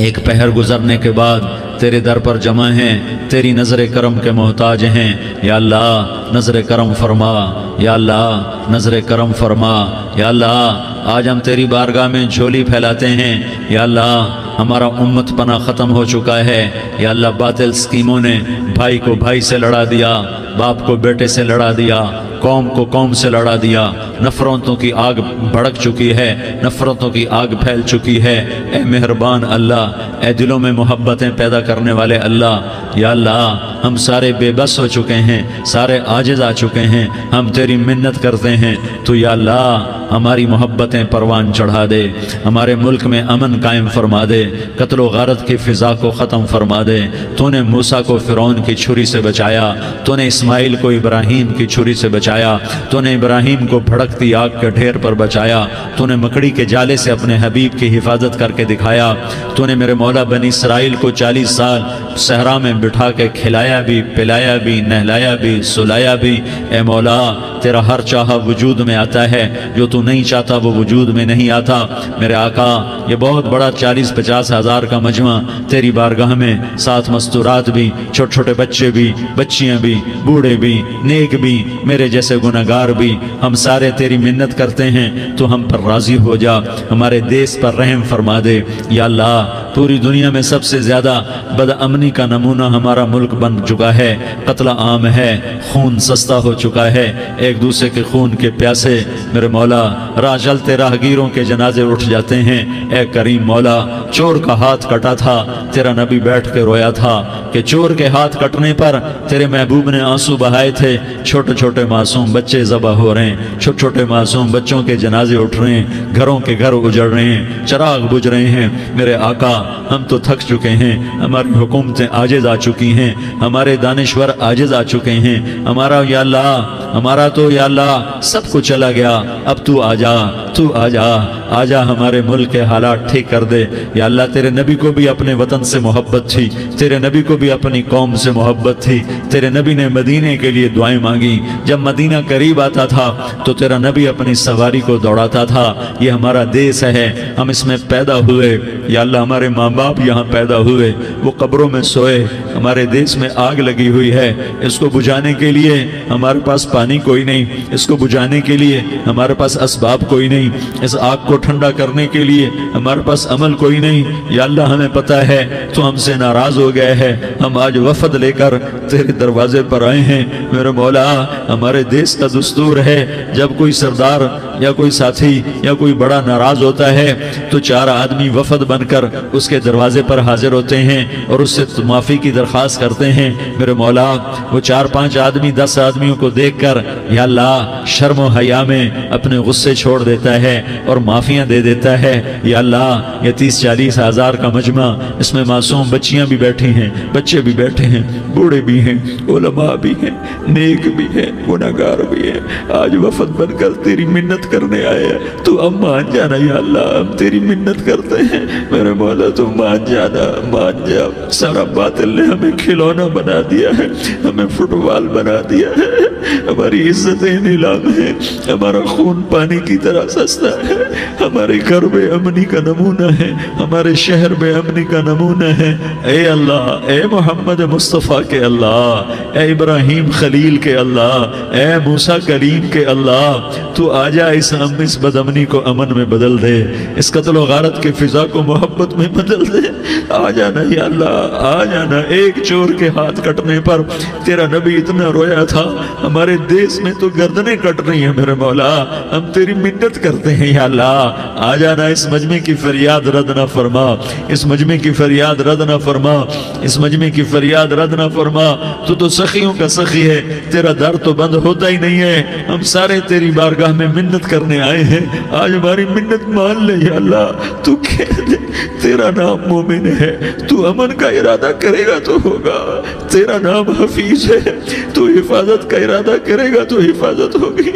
ایک پہر گزرنے کے بعد تیرے در پر جمع ہیں، تیری نظر کرم کے محتاج ہیں. یا اللہ نظر کرم فرما، یا اللہ نظر کرم فرما. یا اللہ آج ہم تیری بارگاہ میں جھولی پھیلاتے ہیں. یا اللہ ہمارا امت پناہ ختم ہو چکا ہے. یا اللہ باطل سکیموں نے بھائی کو بھائی سے لڑا دیا، باپ کو بیٹے سے لڑا دیا، قوم کو قوم سے لڑا دیا. نفرتوں کی آگ بھڑک چکی ہے، نفرتوں کی آگ پھیل چکی ہے. اے مہربان اللہ، اے دلوں میں محبتیں پیدا کرنے والے اللہ، یا اللہ ہم سارے بے بس ہو چکے ہیں، سارے عاجز آ چکے ہیں. ہم تیری منت کرتے ہیں تو یا اللہ ہماری محبتیں پروان چڑھا دے، ہمارے ملک میں امن قائم فرما دے، قتل و غارت کی فضا کو ختم فرما دے. تو نے موسیٰ کو فرعون کی چھری سے بچایا، تو نے اسماعیل کو ابراہیم کی چھری سے بچایا، تو نے ابراہیم کو بھڑکتی آگ کے ڈھیر پر بچایا، تو نے مکڑی کے جالے سے اپنے حبیب کی حفاظت کر کے دکھایا. تو نے میرے مولا بنی اسرائیل کو 40 سال صحرا میں بٹھا کے کھلایا بھی، پلایا بھی، نہلایا بھی، سلایا بھی. اے مولا تیرا ہر چاہا وجود میں آتا ہے، جو تو نہیں چاہتا وہ وجود میں نہیں آتا. میرے آقا یہ بہت بڑا 40-50 ہزار کا مجمع تیری بارگاہ میں، 7 مستورات بھی، چھوٹے چھوٹے بچے بھی، بچیاں بھی، بوڑھے بھی، نیک بھی، میرے جیسے گناہگار بھی، ہم سارے تیری منت کرتے ہیں تو ہم پر راضی ہو جا، ہمارے دیس پر رحم فرما دے. یا اللہ پوری دنیا میں سب سے زیادہ بد امنی کا نمونہ ہمارا ملک بن چکا ہے. قتل عام ہے، خون سستا ہو چکا ہے، ایک دوسرے کے خون کے پیاسے. میرے مولا راہ چلتے راہگیروں کے جنازے اٹھ جاتے ہیں. اے کریم مولا چور کا ہاتھ کٹا تھا، تیرا نبی بیٹھ کے رویا تھا کہ چور کے ہاتھ کٹنے پر تیرے محبوب نے آنسو بہائے تھے. چھوٹے چھوٹے معصوم بچے ذبح ہو رہے ہیں، چھوٹے چھوٹے معصوم بچوں کے جنازے اٹھ رہے ہیں، گھروں کے گھر اجڑ رہے ہیں، چراغ بجھ رہے ہیں. میرے آقا ہم تو تھک چکے ہیں، ہماری حکومتیں عاجز آ چکی ہیں، ہمارے دانشور عاجز آ چکے ہیں. ہمارا یا اللہ ہمارا تو یا اللہ سب کچھ چلا گیا. اب تو آ جا، تو آ جا، آ جا ہمارے ملک کے حالات ٹھیک کر دے. یا اللہ تیرے نبی کو بھی اپنے وطن سے محبت تھی، تیرے نبی کو بھی اپنی قوم سے محبت تھی. تیرے نبی نے مدینے کے لیے دعائیں مانگی. جب مدینہ قریب آتا تھا تو تیرا نبی اپنی سواری کو دوڑاتا تھا. یہ ہمارا دیس ہے، ہم اس میں پیدا ہوئے. یا اللہ ہمارے ماں باپ یہاں پیدا ہوئے، وہ قبروں میں سوئے. ہمارے دیس میں آگ لگی ہوئی ہے، اس کو بجھانے کے لیے ہمارے پاس پانی کوئی نہیں، اس کو بجھانے کے لیے ہمارے پاس اسباب کوئی نہیں، اس آگ کو ٹھنڈا کرنے کے لیے ہمارے پاس عمل کوئی نہیں. یا اللہ ہمیں پتہ ہے تو ہم سے ناراض ہو گئے ہیں. ہم آج وفد لے کر تیرے دروازے پر آئے ہیں. میرے مولا ہمارے دیس کا دستور ہے جب کوئی سردار یا کوئی ساتھی یا کوئی بڑا ناراض ہوتا ہے تو 4 آدمی وفد بن کر اس کے دروازے پر حاضر ہوتے ہیں اور اس سے معافی کی درخواست کرتے ہیں. میرے مولا وہ 4-5 آدمی 10 آدمیوں کو دیکھ کر یا اللہ شرم و حیا میں اپنے غصے چھوڑ دیتا ہے اور معافیاں دے دیتا ہے. یا اللہ یہ 30-40 ہزار کا مجمع، اس میں معصوم بچیاں بھی بیٹھی ہیں، بچے بھی بیٹھے ہیں، بوڑھے بھی ہیں، علماء بھی ہیں، نیک بھی ہیں، گناہگار بھی ہیں. آج وفد بن کر تیری منت کرنے آئے ہیں، تو اب مان جانا. یا اللہ ہم تیری منت کرتے ہیں، میرے مولا تو مان جانا، مان جا. سارا باطل نے ہمیں کھلونا بنا دیا ہے، ہمیں فٹ بال بنا دیا ہے، ہماری عزتیں نیلام ہیں، ہمارا خون پانی کی طرح سستا ہے، ہمارے گھر بے امنی کا نمونہ ہے، ہمارے شہر بے امنی کا نمونہ ہے. اے اللہ، اے محمد مصطفیٰ کے اللہ، اے ابراہیم خلیل کے اللہ، اے موسیٰ کریم کے اللہ، تو آ جا اس بد امنی کو امن میں بدل دے، اس قتل و غارت کی فضا کو محبت میں بدل دے. آ جانا یا اللہ، آ جانا. ایک چور کے ہاتھ کٹنے پر تیرا نبی اتنا رویا تھا، ہمارے دیس میں تو گردنیں کٹ رہی ہیں. میرے مولا ہم تیری منت کرتے ہیں. یا اللہ آ جانا، اس مجمع کی فریاد رد نہ فرما، اس مجمع کی فریاد رد نہ فرما، اس مجمع کی فریاد رد نہ فرما. تو سخیوں کا سخی ہے، تیرا در تو بند ہوتا ہی نہیں ہے. ہم سارے تیری بارگاہ میں منت منت کرنے آئے ہیں، آج ہماری منت مان لے یا اللہ۔ تو کہہ دے تیرا نام مومن ہے، تو امن کا ارادہ کرے گا تو ہوگا، تیرا نام حفیظ ہے، تو حفاظت کا ارادہ کرے گا تو حفاظت ہوگی،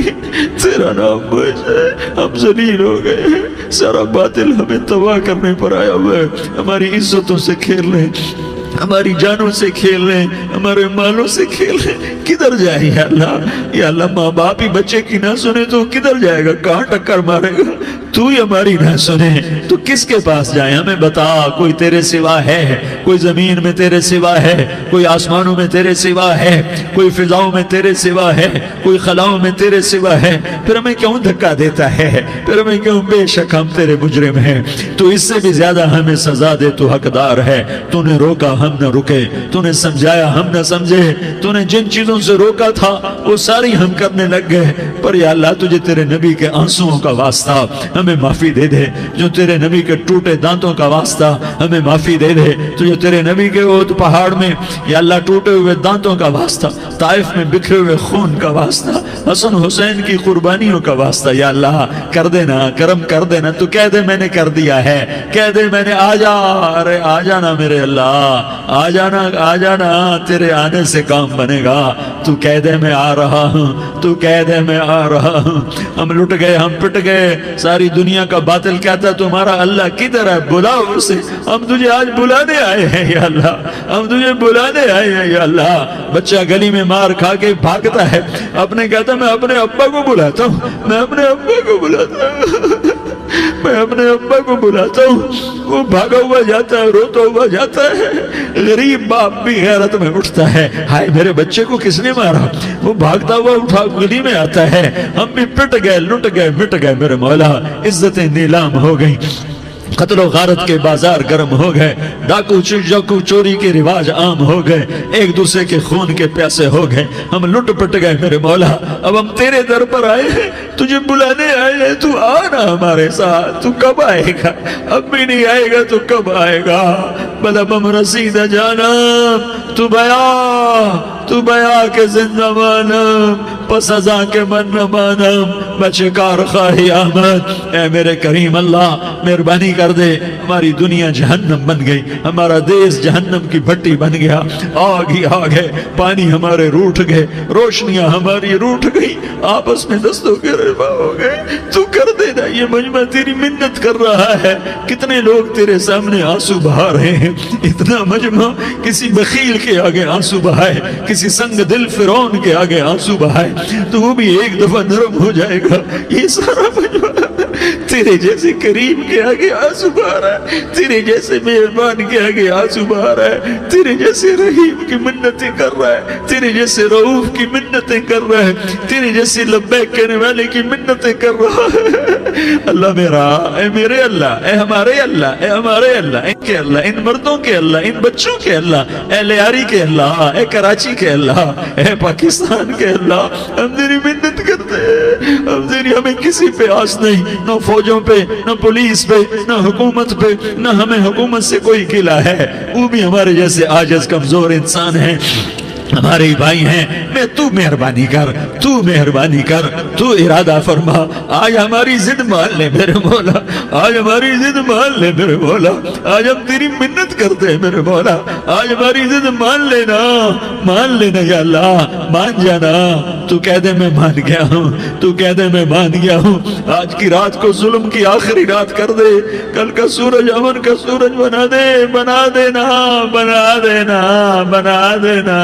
تیرا نام موج ہے۔ ہم ذلیل ہو گئے ہیں، سارا باطل ہمیں تباہ کرنے پر آیا ہوا ہے، ہماری عزتوں سے کھیل رہے ہیں، ہماری جانوں سے کھیل رہے ہیں، ہمارے مالوں سے کھیل رہے ہیں۔ کدھر جائے یا اللہ؟ یا اللہ ماں باپ ہی بچے کی نہ سنے تو کدھر جائے گا؟ کہاں ٹکر مارے گا؟ تو ہی ہماری نہ سنے تو کس کے پاس جائیں؟ ہمیں بتا، کوئی تیرے سوا ہے؟ کوئی زمین میں تیرے سوا ہے؟ کوئی آسمانوں میں تیرے سوا ہے؟ کوئی فضاؤں میں تیرے سوا ہے؟ کوئی خلاؤں میں تیرے سوا ہے؟ پھر ہمیں کیوں دھکا دیتا ہے؟ پھر ہمیں کیوں؟ بے شک ہم تیرے مجرم ہیں، تو اس سے بھی زیادہ ہمیں سزا دے، تو حقدار ہے۔ تو نے روکا ہم نہ رکے، تو نے سمجھایا ہم نہ سمجھے، تو نے جن چیزوں سے روکا تھا وہ ساری ہم کرنے لگ گئے، پر یا اللہ تجھے تیرے نبی کے آنسوؤں کا واسطہ ہمیں معافی دے دے، جو تیرے نبی کے ٹوٹے دانتوں کا واسطہ ہمیں معافی دے دے، تجھے تیرے نبی کے احد پہاڑ میں یا اللہ ٹوٹے ہوئے دانتوں کا واسطہ، طائف میں بکھرے ہوئے خون کا واسطہ، حسن حسین کی قربانیوں کا واسطہ یا اللہ کر دینا، کرم کر دینا۔ تو کہہ دے میں نے کر دیا ہے، کہہ دے میں نے، آ جا، ارے آ جانا میرے اللہ، آ جانا، آ جانا، تیرے آنے سے کام بنے گا۔ تو کہہ دے میں آ رہا ہوں، تو کہہ دے میں آ رہا ہوں۔ ہم لٹ گئے، ہم پٹ گئے، ساری دنیا کا باطل کہتا تمہارا اللہ کدھر ہے؟ بلاؤ اسے، ہم تجھے آج بلانے آئے ہیں یا اللہ، ہم تجھے بلانے آئے ہیں یا اللہ۔ بچہ گلی میں مار کھا کے بھاگتا ہے، اپنے کہتا میں اپنے ابا کو بلاتا ہوں، میں اپنے ابا کو بلاتا ہوں، میں اپنے ابا کو بلاتا ہوں، وہ بھاگا ہوا جاتا ہے، روتا ہوا جاتا ہے۔ غریب باپ بھی غیرت میں اٹھتا ہے، ہائے میرے بچے کو کس نے مارا؟ وہ بھاگتا ہوا اٹھا گلی میں آتا ہے، ہم بھی پٹ گئے، لٹ گئے، مٹ گئے میرے مولا، عزتیں نیلام ہو گئی، قتل و غارت کے بازار گرم ہو گئے، ڈاکو چوری کے رواج عام ہو گئے، ایک دوسرے کے خون کے پیاسے ہو گئے، ہم لٹ پٹ گئے میرے مولا۔ اب ہم تیرے در پر آئے ہیں، تجھے بلانے آئے ہیں، تو آنا ہمارے ساتھ۔ تو کب آئے گا؟ اب بھی نہیں آئے گا تو کب آئے گا؟ بلبم رسید جانم تو بیا کے زندہ مانم، پس ازاں کے من نہ مانم، بچے کار خواہی آمد۔ اے میرے کریم اللہ مہربانی کر دے، ہماری دنیا جہنم بن گئی، ہمارا دیس جہنم کی بھٹی بن گیا، آگ ہی آگ ہے، پانی ہمارے روٹھ گئے، روشنیاں ہماری روٹھ گئی، آپس میں دستوں کے رفا ہو گئے۔ تو کر دینا، یہ مجمع تیری منت کر رہا ہے۔ کتنے لوگ تیرے سامنے آنسو بہا رہے ہیں، اتنا مجمع کسی بخیل کے آگے آنسو بہائے، کسی سنگ دل فرعون کے آگے آنسو بہائے تو وہ بھی ایک دفعہ نرم ہو جائے گا۔ یہ سارا مجمع تیرے جیسے کریم کے آگے آنسو بہا رہا ہے، تیرے جیسے مہربان کے آگے آنسو بہا رہا ہے، تیرے جیسے رحیم کی منتیں کر رہا ہے، تیرے جیسے رؤوف کی منتیں کر رہا ہے، تیرے جیسے لبیک کہنے والے کی منتیں کر رہا ہے۔ اللہ میرا، اے میرے اللہ، اے ہمارے اللہ، اے ہمارے اللہ، ان کے اللہ، ان مردوں کے اللہ، ان بچوں کے اللہ، اے لیاری کے اللہ، اے کراچی کے اللہ، اے پاکستان کے اللہ، ہم تیری منت کرتے ہیں، ہم تیری، ہمیں کسی پہ آس نہیں، نہ فوجوں پہ، نہ پولیس پہ، نہ حکومت پہ، نہ ہمیں حکومت سے کوئی گلہ ہے، وہ بھی ہمارے جیسے عاجز کمزور انسان ہیں، ہمارے بھائی ہیں۔ میں تو مہربانی کر، تو مہربانی کر، تو ارادہ فرما، آج ہماری ضد مان لے میرے مولا، آج ہماری ضد مان لے میرے مولا، آج ہم تیری منت کرتے ہیں میرے مولا، آج ہماری ضد مان لینا، مان لینا یا اللہ، مان جانا۔ تو کہہ دے میں مان گیا ہوں، تو کہہ دے میں مان گیا ہوں۔ آج کی رات کو ظلم کی آخری رات کر دے، کل کا سورج امن کا سورج بنا دے، بنا دینا، بنا دینا، بنا دینا،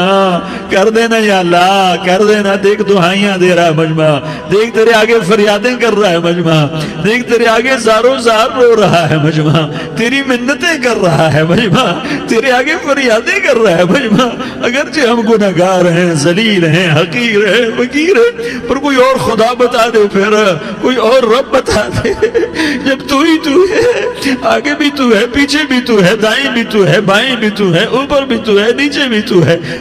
کر دینا یا اللہ، کر دینا۔ دیکھ دعائیاں دے رہا ہے مجمع، دیکھ تیرے آگے فریادیں کر رہا ہے مجمع، دیکھ تیرے آگے زاروں زار رو رہا ہے مجمع، تیری منتیں کر رہا ہے مجمع، تیرے آگے فریادیں کر رہا ہے مجمع۔ اگرچہ ہم گناہگار ہیں، ذلیل ہیں، حقیر ہیں، فقیر ہیں، پر کوئی اور خدا بتا دے، پھر کوئی اور رب بتا دے۔ جب تو ہی تو ہے، آگے بھی تو ہے، پیچھے بھی تو ہے، دائیں بھی تو ہے، بائیں بھی تو ہے، اوپر بھی تو ہے، نیچے بھی تو ہے،